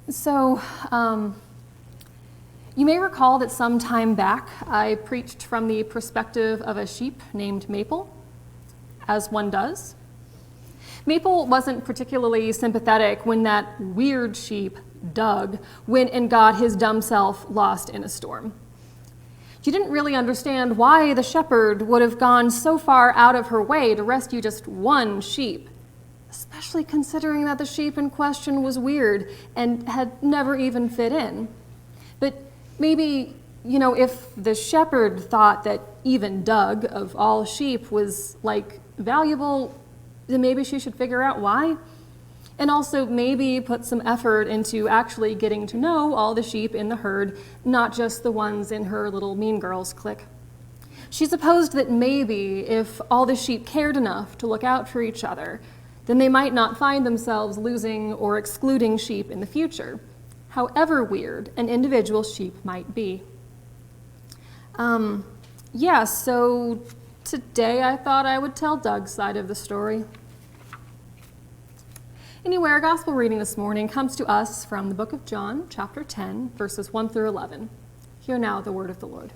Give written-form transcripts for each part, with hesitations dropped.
So, you may recall that some time back I preached from the perspective of a sheep named Maple, as one does. Maple wasn't particularly sympathetic when that weird sheep, Doug, went and got his dumb self lost in a storm. She didn't really understand why the shepherd would have gone so far out of her way to rescue just one sheep, especially considering that the sheep in question was weird and had never even fit in. But maybe, if the shepherd thought that even Doug, of all sheep, was, valuable, then maybe she should figure out why. And also maybe put some effort into actually getting to know all the sheep in the herd, not just the ones in her little Mean Girls clique. She supposed that maybe if all the sheep cared enough to look out for each other, then they might not find themselves losing or excluding sheep in the future, however weird an individual sheep might be. So today I thought I would tell Doug's side of the story. Anyway, our gospel reading this morning comes to us from the book of John, chapter 10, verses 1 through 11. Hear now the word of the Lord.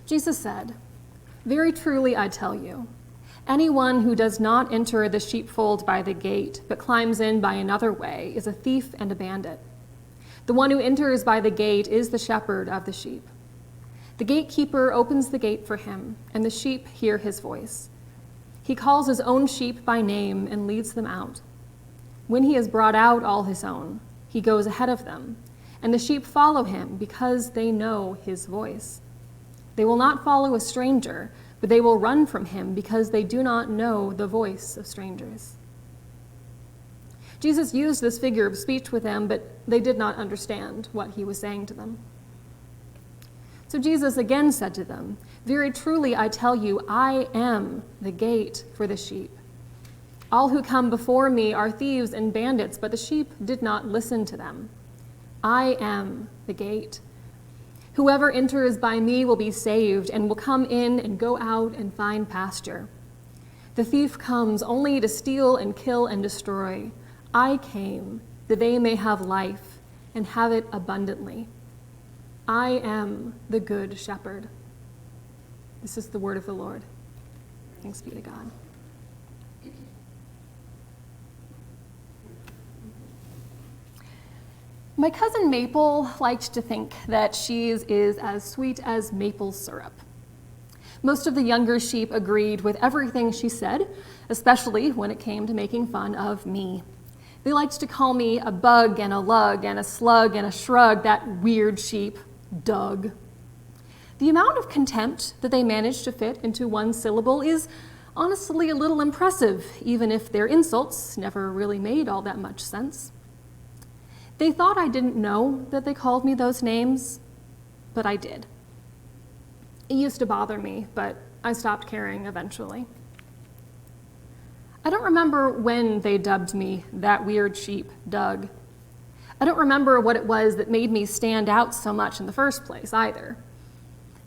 Jesus said, "Very truly I tell you, anyone who does not enter the sheepfold by the gate, but climbs in by another way, is a thief and a bandit. The one who enters by the gate is the shepherd of the sheep. The gatekeeper opens the gate for him, and the sheep hear his voice. He calls his own sheep by name and leads them out. When he has brought out all his own, he goes ahead of them, and the sheep follow him because they know his voice. They will not follow a stranger, but they will run from him because they do not know the voice of strangers." Jesus used this figure of speech with them, but they did not understand what he was saying to them. So Jesus again said to them, "Very truly I tell you, I am the gate for the sheep. All who come before me are thieves and bandits, but the sheep did not listen to them. I am the gate. Whoever enters by me will be saved and will come in and go out and find pasture. The thief comes only to steal and kill and destroy. I came that they may have life and have it abundantly. I am the good shepherd." This is the word of the Lord. Thanks be to God. My cousin Maple liked to think that she is as sweet as maple syrup. Most of the younger sheep agreed with everything she said, especially when it came to making fun of me. They liked to call me a bug and a lug and a slug and a shrug, that weird sheep, Doug. The amount of contempt that they managed to fit into one syllable is honestly a little impressive, even if their insults never really made all that much sense. They thought I didn't know that they called me those names, but I did. It used to bother me, but I stopped caring eventually. I don't remember when they dubbed me that weird sheep, Doug. I don't remember what it was that made me stand out so much in the first place, either.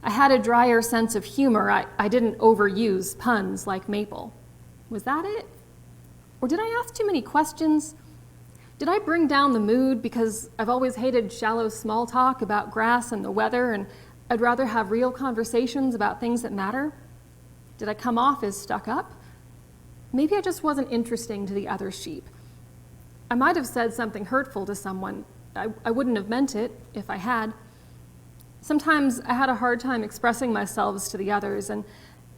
I had a drier sense of humor. I didn't overuse puns like Maple. Was that it? Or did I ask too many questions? Did I bring down the mood because I've always hated shallow small talk about grass and the weather, and I'd rather have real conversations about things that matter? Did I come off as stuck up? Maybe I just wasn't interesting to the other sheep. I might have said something hurtful to someone. I wouldn't have meant it if I had. Sometimes I had a hard time expressing myself to the others, and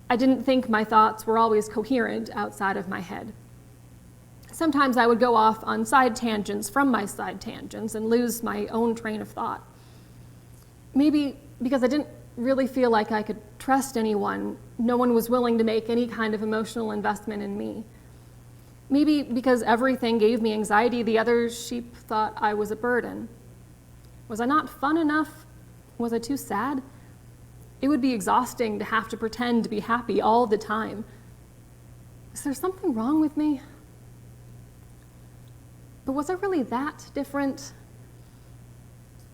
I didn't think my thoughts were always coherent outside of my head. Sometimes I would go off on side tangents from my side tangents and lose my own train of thought. Maybe because I didn't really feel like I could trust anyone, no one was willing to make any kind of emotional investment in me. Maybe because everything gave me anxiety, the other sheep thought I was a burden. Was I not fun enough? Was I too sad? It would be exhausting to have to pretend to be happy all the time. Is there something wrong with me? But was I really that different?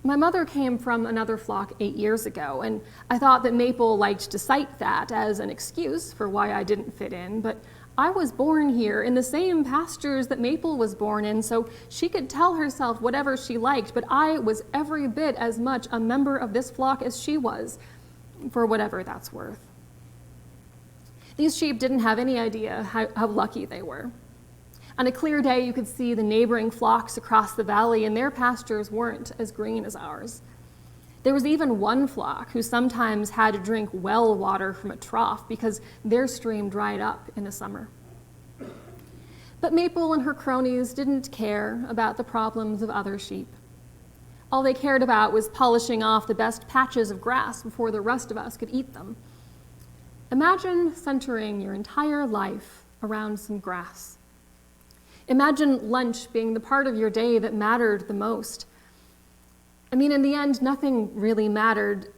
My mother came from another flock 8 years ago, and I thought that Maple liked to cite that as an excuse for why I didn't fit in, but I was born here in the same pastures that Maple was born in, so she could tell herself whatever she liked, but I was every bit as much a member of this flock as she was, for whatever that's worth. These sheep didn't have any idea how lucky they were. On a clear day, you could see the neighboring flocks across the valley, and their pastures weren't as green as ours. There was even one flock who sometimes had to drink well water from a trough because their stream dried up in the summer. But Maple and her cronies didn't care about the problems of other sheep. All they cared about was polishing off the best patches of grass before the rest of us could eat them. Imagine centering your entire life around some grass. Imagine lunch being the part of your day that mattered the most. I mean, in the end, nothing really mattered.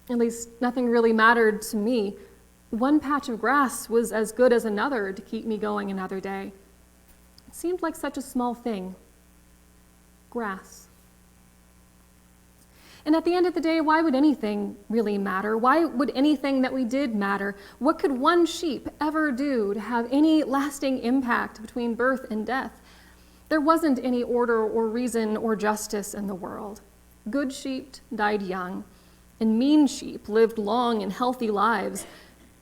At least, nothing really mattered to me. One patch of grass was as good as another to keep me going another day. It seemed like such a small thing. Grass. And at the end of the day, why would anything really matter? Why would anything that we did matter? What could one sheep ever do to have any lasting impact between birth and death? There wasn't any order or reason or justice in the world. Good sheep died young, and mean sheep lived long and healthy lives.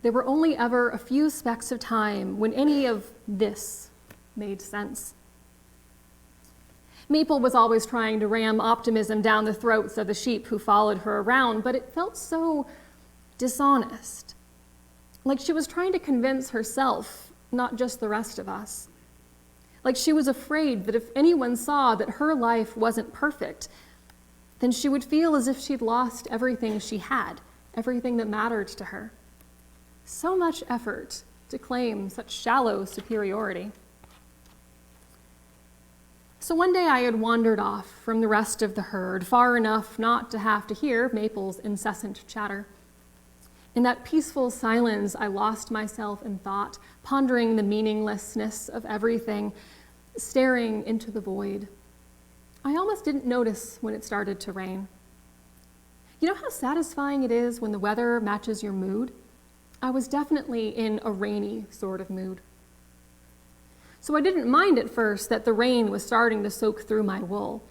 There were only ever a few specks of time when any of this made sense. Maple was always trying to ram optimism down the throats of the sheep who followed her around, but it felt so dishonest. Like she was trying to convince herself, not just the rest of us. Like she was afraid that if anyone saw that her life wasn't perfect, then she would feel as if she'd lost everything she had, everything that mattered to her. So much effort to claim such shallow superiority. So one day I had wandered off from the rest of the herd, far enough not to have to hear Maple's incessant chatter. In that peaceful silence, I lost myself in thought, pondering the meaninglessness of everything, staring into the void. I almost didn't notice when it started to rain. You know how satisfying it is when the weather matches your mood? I was definitely in a rainy sort of mood. So I didn't mind at first that the rain was starting to soak through my wool.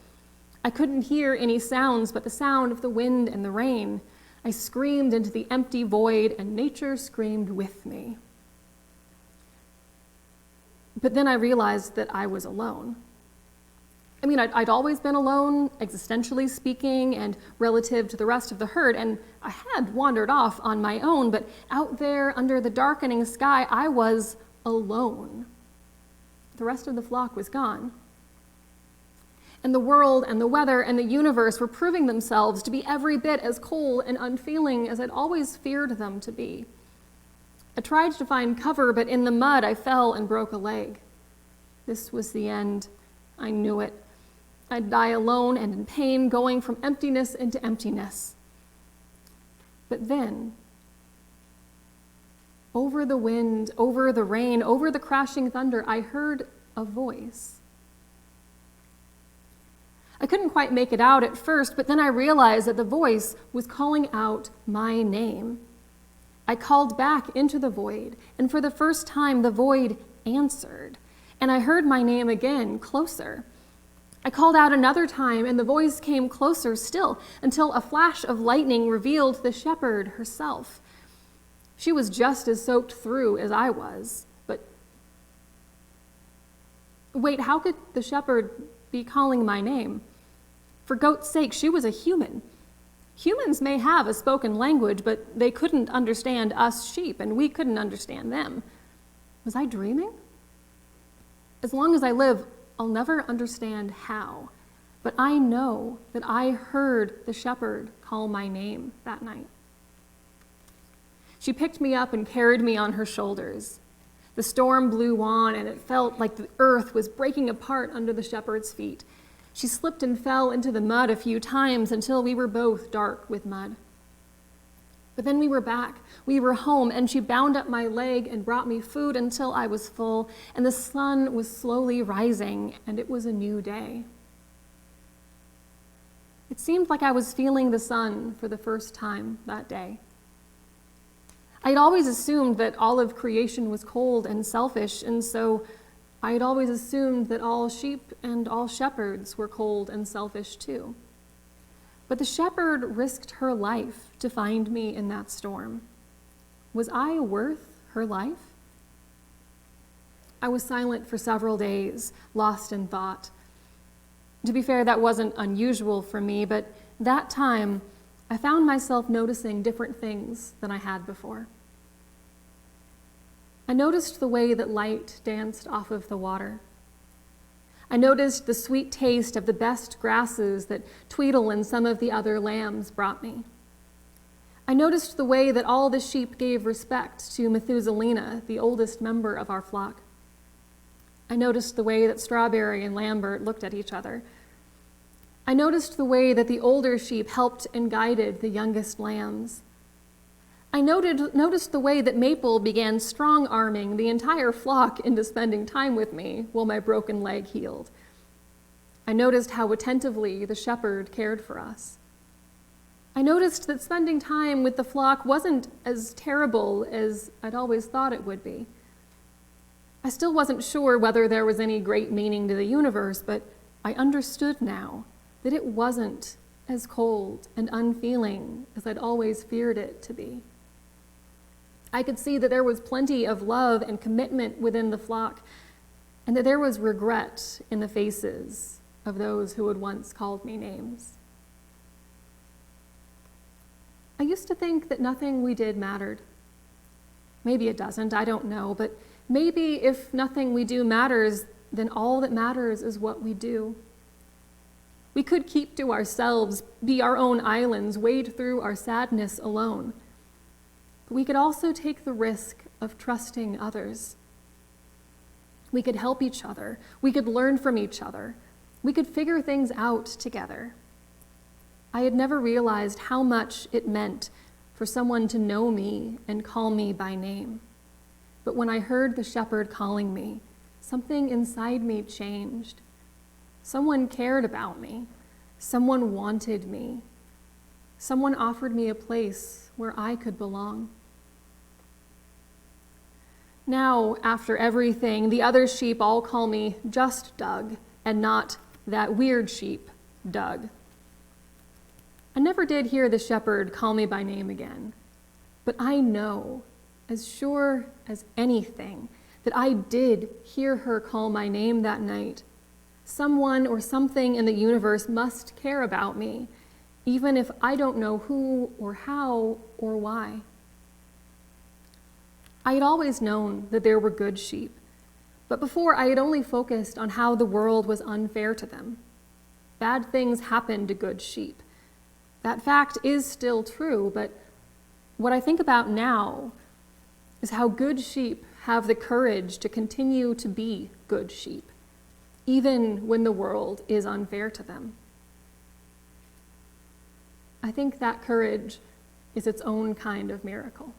I couldn't hear any sounds but the sound of the wind and the rain. I screamed into the empty void, and nature screamed with me. But then I realized that I was alone. I mean, I'd always been alone, existentially speaking, and relative to the rest of the herd, and I had wandered off on my own, but out there under the darkening sky, I was alone. The rest of the flock was gone. And the world and the weather and the universe were proving themselves to be every bit as cold and unfeeling as I'd always feared them to be. I tried to find cover, but in the mud I fell and broke a leg. This was the end. I knew it. I'd die alone and in pain, going from emptiness into emptiness. But then, over the wind, over the rain, over the crashing thunder, I heard a voice. I couldn't quite make it out at first, but then I realized that the voice was calling out my name. I called back into the void, and for the first time, the void answered, and I heard my name again, closer. I called out another time, and the voice came closer still, until a flash of lightning revealed the shepherd herself. She was just as soaked through as I was, but wait, how could the shepherd be calling my name? For goat's sake, she was a human. Humans may have a spoken language, but they couldn't understand us sheep, and we couldn't understand them. Was I dreaming? As long as I live, I'll never understand how, but I know that I heard the shepherd call my name that night. She picked me up and carried me on her shoulders. The storm blew on, and it felt like the earth was breaking apart under the shepherd's feet. She slipped and fell into the mud a few times until we were both dark with mud. But then we were back. We were home, and she bound up my leg and brought me food until I was full, and the sun was slowly rising, and it was a new day. It seemed like I was feeling the sun for the first time that day. I'd always assumed that all of creation was cold and selfish, and so I'd always assumed that all sheep and all shepherds were cold and selfish too. But the shepherd risked her life to find me in that storm. Was I worth her life? I was silent for several days, lost in thought. To be fair, that wasn't unusual for me, but that time I found myself noticing different things than I had before. I noticed the way that light danced off of the water. I noticed the sweet taste of the best grasses that Tweedle and some of the other lambs brought me. I noticed the way that all the sheep gave respect to Methuselina, the oldest member of our flock. I noticed the way that Strawberry and Lambert looked at each other. I noticed the way that the older sheep helped and guided the youngest lambs. I noticed the way that Maple began strong-arming the entire flock into spending time with me while my broken leg healed. I noticed how attentively the shepherd cared for us. I noticed that spending time with the flock wasn't as terrible as I'd always thought it would be. I still wasn't sure whether there was any great meaning to the universe, but I understood now that it wasn't as cold and unfeeling as I'd always feared it to be. I could see that there was plenty of love and commitment within the flock, and that there was regret in the faces of those who had once called me names. I used to think that nothing we did mattered. Maybe it doesn't, I don't know, but maybe if nothing we do matters, then all that matters is what we do. We could keep to ourselves, be our own islands, wade through our sadness alone. But we could also take the risk of trusting others. We could help each other. We could learn from each other. We could figure things out together. I had never realized how much it meant for someone to know me and call me by name. But when I heard the shepherd calling me, something inside me changed. Someone cared about me. Someone wanted me. Someone offered me a place where I could belong. Now, after everything, the other sheep all call me just Doug and not that weird sheep, Doug. I never did hear the shepherd call me by name again, but I know, as sure as anything, that I did hear her call my name that night. Someone or something in the universe must care about me, even if I don't know who or how or why. I had always known that there were good sheep, but before I had only focused on how the world was unfair to them. Bad things happen to good sheep. That fact is still true, but what I think about now is how good sheep have the courage to continue to be good sheep, even when the world is unfair to them. I think that courage is its own kind of miracle.